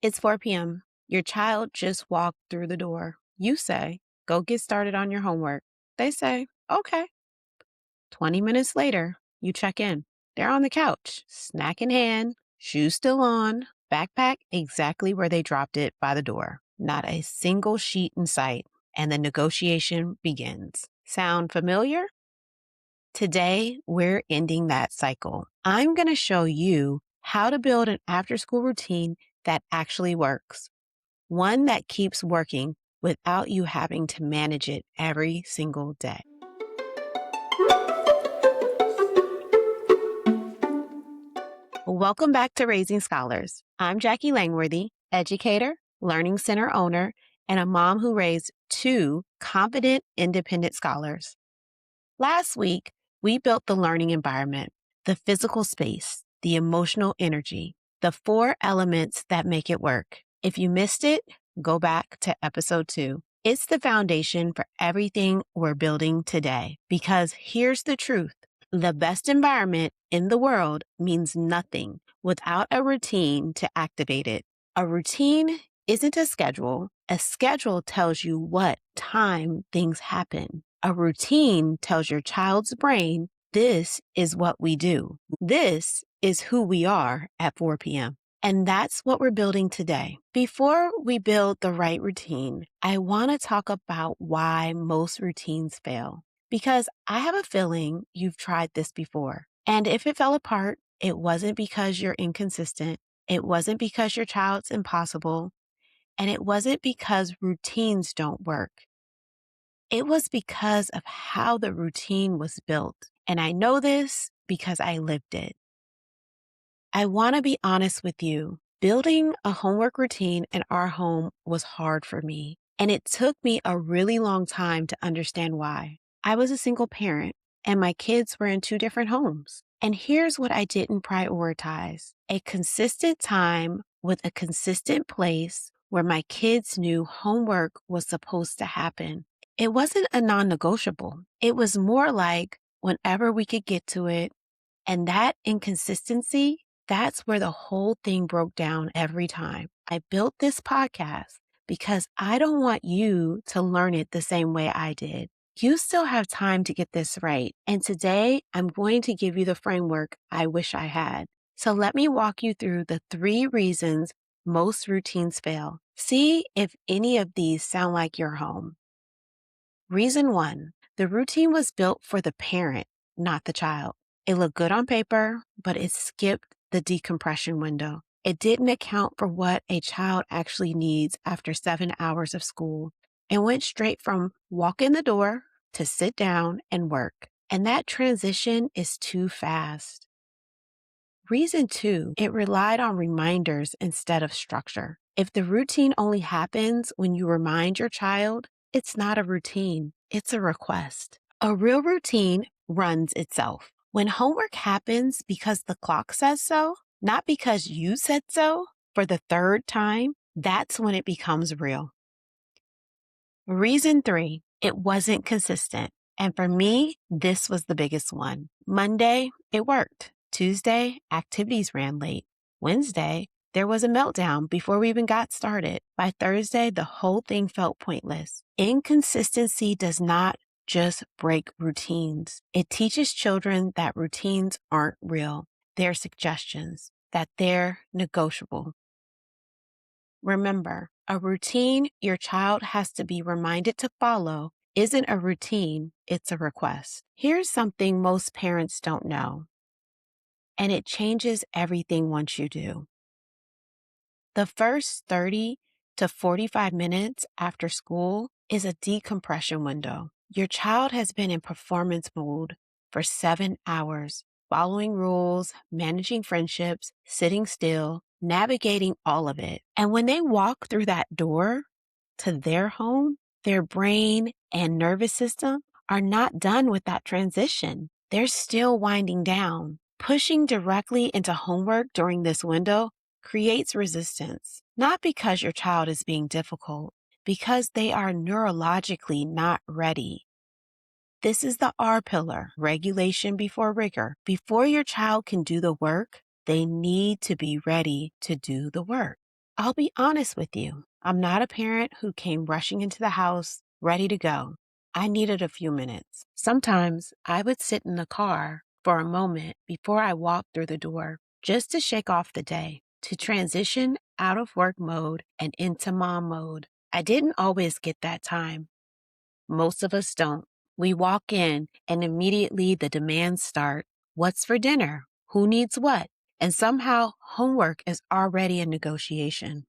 It's 4 p.m. Your child just walked through the door. You say, go get started on your homework. They say, okay. 20 minutes later, you check in. They're on the couch, snack in hand, shoes still on, backpack exactly where they dropped it by the door. Not a single sheet in sight, and the negotiation begins. Sound familiar? Today, we're ending that cycle. I'm going to show you how to build an after-school routine that actually works. One that keeps working without you having to manage it every single day. Welcome back to Raising Scholars. I'm Jacquie Langworthy, educator, learning center owner, and a mom who raised two confident, independent scholars. Last week, we built the learning environment, the physical space, the emotional energy, the 4 elements that make it work. If you missed it, go back to episode 2. It's the foundation for everything we're building today. Because here's the truth. The best environment in the world means nothing without a routine to activate it. A routine isn't a schedule. A schedule tells you what time things happen. A routine tells your child's brain, this is what we do. This is who we are at 4 p.m. And that's what we're building today. Before we build the right routine, I want to talk about why most routines fail. Because I have a feeling you've tried this before. And if it fell apart, it wasn't because you're inconsistent. It wasn't because your child's impossible. And it wasn't because routines don't work. It was because of how the routine was built. And I know this because I lived it. I want to be honest with you. Building a homework routine in our home was hard for me. And it took me a really long time to understand why. I was a single parent and my kids were in 2 different homes. And here's what I didn't prioritize. A consistent time with a consistent place where my kids knew homework was supposed to happen. It wasn't a non-negotiable. It was more like whenever we could get to it. And that inconsistency, that's where the whole thing broke down every time. I built this podcast because I don't want you to learn it the same way I did. You still have time to get this right. And today I'm going to give you the framework I wish I had. So let me walk you through the 3 reasons most routines fail. See if any of these sound like your home. Reason 1, the routine was built for the parent, not the child. It looked good on paper, but it skipped the decompression window. It didn't account for what a child actually needs after 7 hours of school and went straight from walk in the door to sit down and work. And that transition is too fast. Reason 2, it relied on reminders instead of structure. If the routine only happens when you remind your child, it's not a routine, it's a request. A real routine runs itself. When homework happens because the clock says so, not because you said so for the 3rd time, that's when it becomes real. Reason 3, it wasn't consistent. And for me, this was the biggest one. Monday, it worked. Tuesday, activities ran late. Wednesday, there was a meltdown before we even got started. By Thursday, the whole thing felt pointless. Inconsistency does not just break routines. It teaches children that routines aren't real. They're suggestions, that they're negotiable. Remember, a routine your child has to be reminded to follow isn't a routine, it's a request. Here's something most parents don't know, and it changes everything once you do. The first 30 to 45 minutes after school is a decompression window. Your child has been in performance mode for 7 hours, following rules, managing friendships, sitting still, navigating all of it. And when they walk through that door to their home, their brain and nervous system are not done with that transition. They're still winding down. Pushing directly into homework during this window creates resistance, not because your child is being difficult, because they are neurologically not ready. This is the R pillar, regulation before rigor. Before your child can do the work, they need to be ready to do the work. I'll be honest with you. I'm not a parent who came rushing into the house ready to go. I needed a few minutes. Sometimes I would sit in the car for a moment before I walked through the door just to shake off the day, to transition out of work mode and into mom mode. I didn't always get that time. Most of us don't. We walk in and immediately the demands start. What's for dinner? Who needs what? And somehow homework is already a negotiation.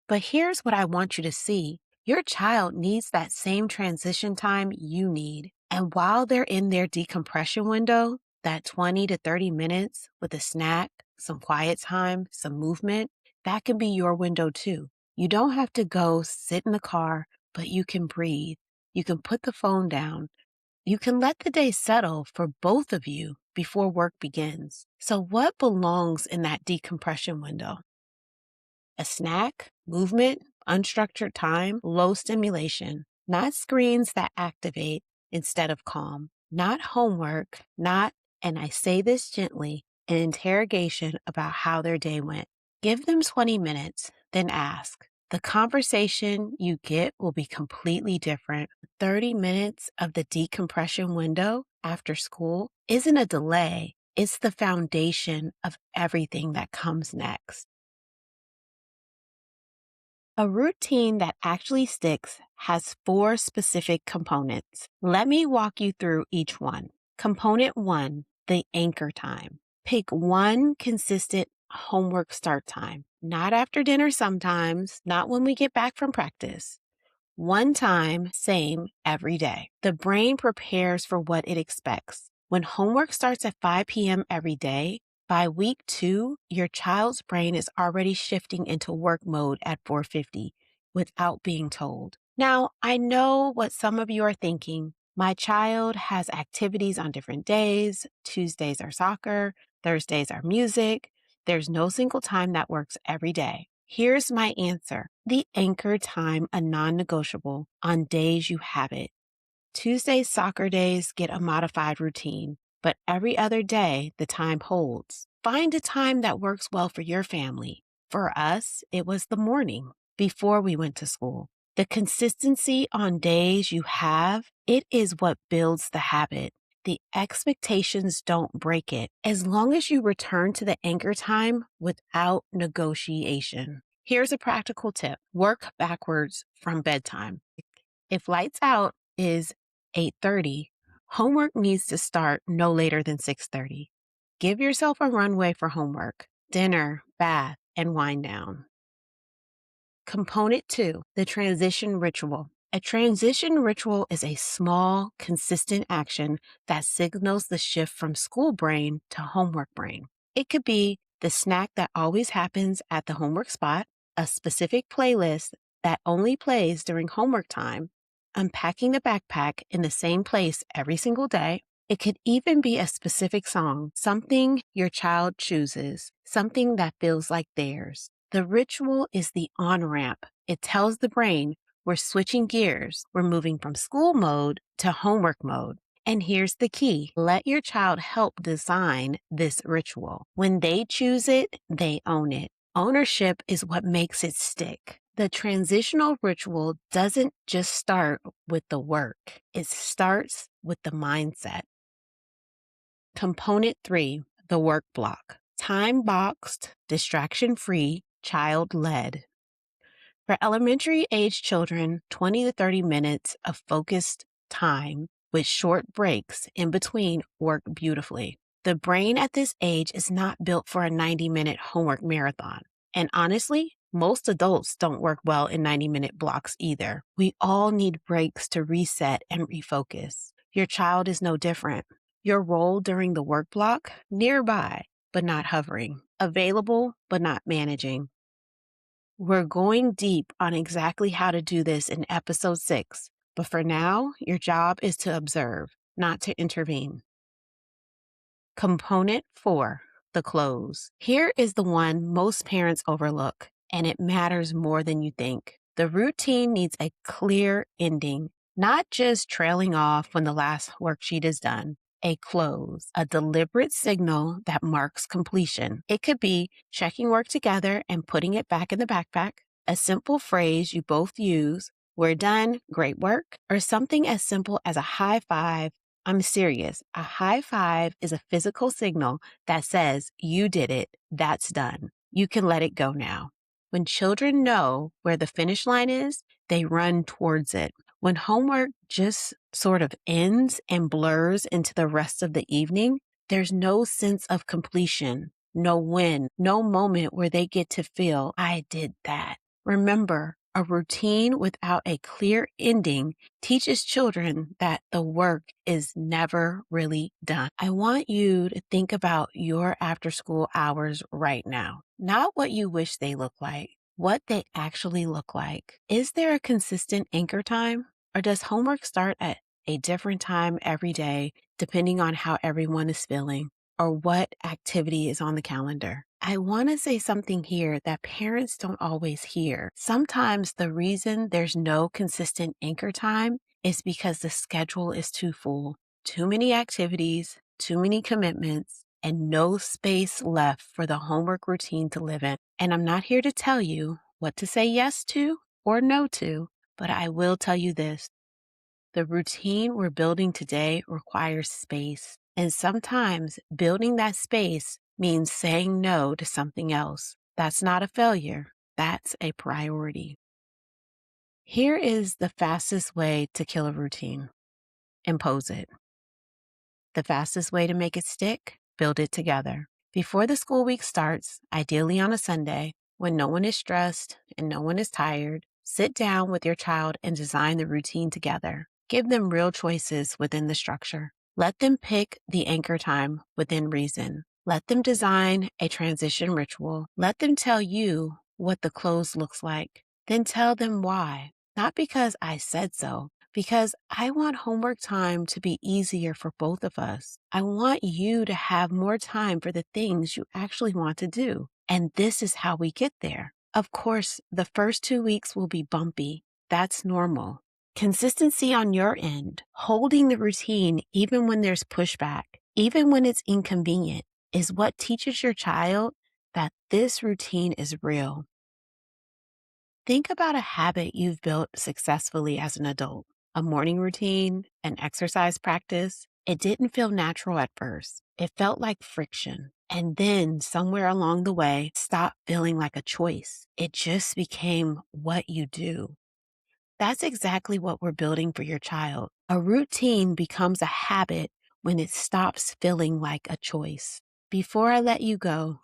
But here's what I want you to see. Your child needs that same transition time you need. And while they're in their decompression window, that 20 to 30 minutes with a snack, some quiet time, some movement, that can be your window too. You don't have to go sit in the car, but you can breathe. You can put the phone down. You can let the day settle for both of you before work begins. So what belongs in that decompression window? A snack, movement, unstructured time, low stimulation, not screens that activate instead of calm, not homework, not, and I say this gently, an interrogation about how their day went. Give them 20 minutes, then ask. The conversation you get will be completely different. 30 minutes of the decompression window after school isn't a delay, it's the foundation of everything that comes next. A routine that actually sticks has 4 specific components. Let me walk you through each one. Component 1, the anchor time. Pick one consistent homework start time. Not after dinner sometimes, not when we get back from practice. One time, same every day. The brain prepares for what it expects. When homework starts at 5 p.m. every day, by week 2, your child's brain is already shifting into work mode at 4:50 without being told. Now, I know what some of you are thinking. My child has activities on different days. Tuesdays are soccer, Thursdays are music. There's no single time that works every day. Here's my answer. The anchor time a non-negotiable on days you have it. Tuesdays soccer days get a modified routine, but every other day the time holds. Find a time that works well for your family. For us, it was the morning before we went to school. The consistency on days you have, it is what builds the habit. The expectations don't break it as long as you return to the anchor time without negotiation. Here's a practical tip. Work backwards from bedtime. If lights out is 8:30, homework needs to start no later than 6:30. Give yourself a runway for homework, dinner, bath, and wind down. Component 2, the transition ritual. A transition ritual is a small, consistent action that signals the shift from school brain to homework brain. It could be the snack that always happens at the homework spot, a specific playlist that only plays during homework time, unpacking the backpack in the same place every single day. It could even be a specific song, something your child chooses, something that feels like theirs. The ritual is the on-ramp. It tells the brain we're switching gears. We're moving from school mode to homework mode. And here's the key. Let your child help design this ritual. When they choose it, they own it. Ownership is what makes it stick. The transitional ritual doesn't just start with the work. It starts with the mindset. Component 3, the work block. Time boxed, distraction free, child led. For elementary age children, 20 to 30 minutes of focused time with short breaks in between work beautifully. The brain at this age is not built for a 90-minute homework marathon. And honestly, most adults don't work well in 90-minute blocks either. We all need breaks to reset and refocus. Your child is no different. Your role during the work block, nearby, but not hovering. Available, but not managing. We're going deep on exactly how to do this in episode 6, but for now, your job is to observe, not to intervene. Component 4, the close. Here is the one most parents overlook, and it matters more than you think. The routine needs a clear ending, not just trailing off when the last worksheet is done. a close, a deliberate signal that marks completion. It could be checking work together and putting it back in the backpack, a simple phrase you both use, "We're done, great work," or something as simple as a high five. I'm serious. A high five is a physical signal that says, "You did it, that's done. You can let it go now." When children know where the finish line is, they run towards it. When homework just sort of ends and blurs into the rest of the evening, there's no sense of completion, no win, no moment where they get to feel, "I did that." Remember, a routine without a clear ending teaches children that the work is never really done. I want you to think about your after school hours right now, not what you wish they look like, what they actually look like. Is there a consistent anchor time, or does homework start at a different time every day, depending on how everyone is feeling or what activity is on the calendar? I want to say something here that parents don't always hear. Sometimes the reason there's no consistent anchor time is because the schedule is too full, too many activities, too many commitments, and no space left for the homework routine to live in. And I'm not here to tell you what to say yes to or no to, but I will tell you this. The routine we're building today requires space. And sometimes building that space means saying no to something else. That's not a failure. That's a priority. Here is the fastest way to kill a routine. Impose it. The fastest way to make it stick? Build it together. Before the school week starts, ideally on a Sunday, when no one is stressed and no one is tired, sit down with your child and design the routine together. Give them real choices within the structure. Let them pick the anchor time within reason. Let them design a transition ritual. Let them tell you what the close looks like. Then tell them why. Not because I said so, because I want homework time to be easier for both of us. I want you to have more time for the things you actually want to do. And this is how we get there. Of course, the first 2 weeks will be bumpy. That's normal. Consistency on your end, holding the routine even when there's pushback, even when it's inconvenient, is what teaches your child that this routine is real. Think about a habit you've built successfully as an adult. A morning routine, an exercise practice. It didn't feel natural at first. It felt like friction. And then somewhere along the way, it stopped feeling like a choice. It just became what you do. That's exactly what we're building for your child. A routine becomes a habit when it stops feeling like a choice. Before I let you go,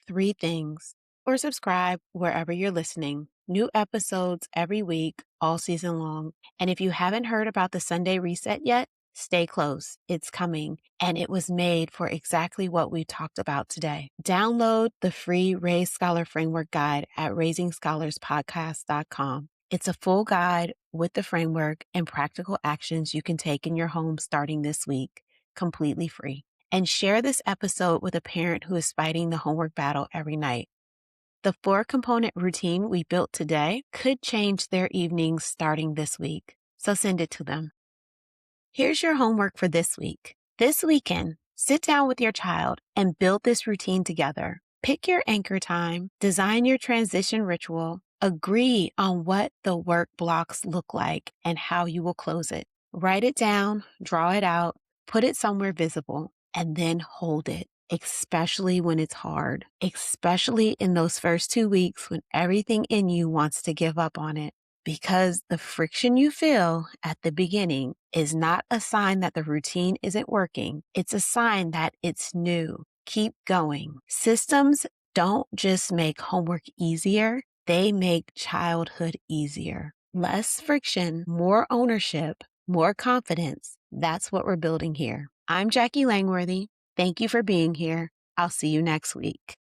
3 things. Or subscribe wherever you're listening. New episodes every week, all season long. And if you haven't heard about the Sunday Reset yet, stay close. It's coming. And it was made for exactly what we talked about today. Download the free Raise Scholar Framework Guide at raisingscholarsPodcast.com. It's a full guide with the framework and practical actions you can take in your home starting this week, completely free. And share this episode with a parent who is fighting the homework battle every night. The 4-component routine we built today could change their evenings starting this week, so send it to them. Here's your homework for this week. This weekend, sit down with your child and build this routine together. Pick your anchor time, design your transition ritual, agree on what the work blocks look like and how you will close it. Write it down, draw it out, put it somewhere visible, and then hold it, especially when it's hard, especially in those first 2 weeks when everything in you wants to give up on it. Because the friction you feel at the beginning is not a sign that the routine isn't working. It's a sign that it's new. Keep going. Systems don't just make homework easier, they make childhood easier. Less friction, more ownership, more confidence. That's what we're building here. I'm Jacquie Langworthy. Thank you for being here. I'll see you next week.